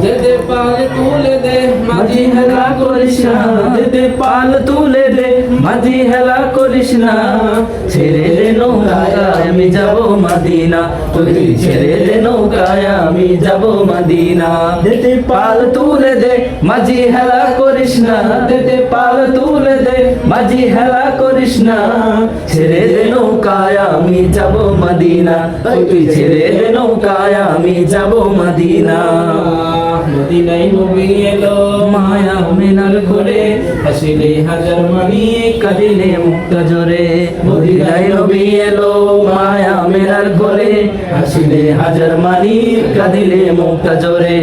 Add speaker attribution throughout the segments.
Speaker 1: দে দে পাল তুলে দে
Speaker 2: মাঝি হেলা করিস না, দে দে পাল তুলে দে, মাঝি হেলা করিস না। ছেড়ে দে নৌকায় আমি যাব মদিনা, তুই ছেড়ে দে নৌকায় আমি যাব মদিনা। দে দে পাল তুলে দে, মাঝি হেলা করিস না, দে দে পাল তুলে দে, মাঝি হেলা করিস না। ছেড়ে দে নৌকায় আমি যাব মদিনা, তুই ছেড়ে দে নৌকায় আমি যাব মদিনা।
Speaker 1: মদিনায় নবী এলো
Speaker 2: মায়া মিনার ঘরে,
Speaker 1: হাসিলে হাজার মানি
Speaker 2: কাঁদিলে মুক্তা জোরে। মদিনায় নবী এলো মায়া মিনার ঘরে, হাসিলে হাজার মানি কাঁদিলে মুক্তা জোরে।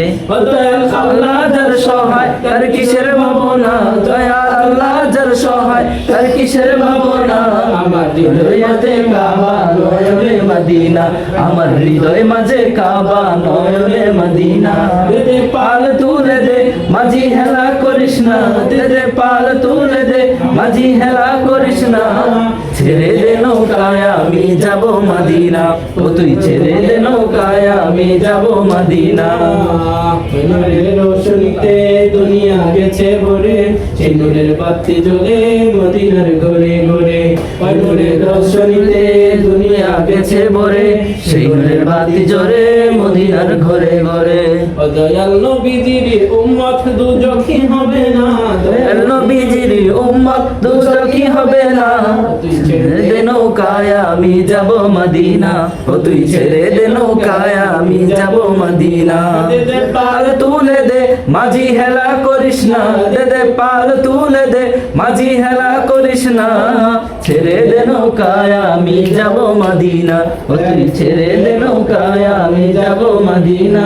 Speaker 2: দয়াল আল্লাহ যার সহায় তার কিসের ভাবনা, দয়াল আল্লাহ যার সহায় তার কিসের ভাবনা। আমার হৃদয়তে কাবা নয়নে মদিনা, আমার হৃদয় মাঝে কাবা নয়নে মদিনা। দে দে পাল তুলে দে, মাঝি হেলা করিস না, দে দে পাল তুলে দে, মাঝি হেলা করিস না। ছেড়ে দে নৌকায় আমি যাব মদিনা, ও তুই ছেড়ে দে নৌকায় আমি যাব মদিনা।
Speaker 1: নূরের রোশনীতে দুনিয়া গেছে ভরে, সেই নূরের বাতি জ্বলে মদিনার ঘরে ঘরে। ওই নূরের রোশনীতে
Speaker 2: দুনিয়া গেছে ভরে, সেই নূরের বাতি জ্বলে মদিনার ঘরে ঘরে।
Speaker 1: ও দয়াল নবীজির উম্মত দুজখী হবে না,
Speaker 2: দয়াল নবীজির উম্মত দুজখী হবে না। ছেড়ে দে নৌকায় আমি যাব মদিনা, ও তুই ছেড়ে দে নৌকায় আমি যাব মদিনা। দে দে পাল তুলে দে, মাঝি হেলা করিস না, দে দে পাল তুলে দে, মাঝি হেলা করিস না। ছেড়ে দে নৌকায় আমি যাব মদিনা, ও তুই ছেড়ে দে নৌকায় আমি যাব মদিনা।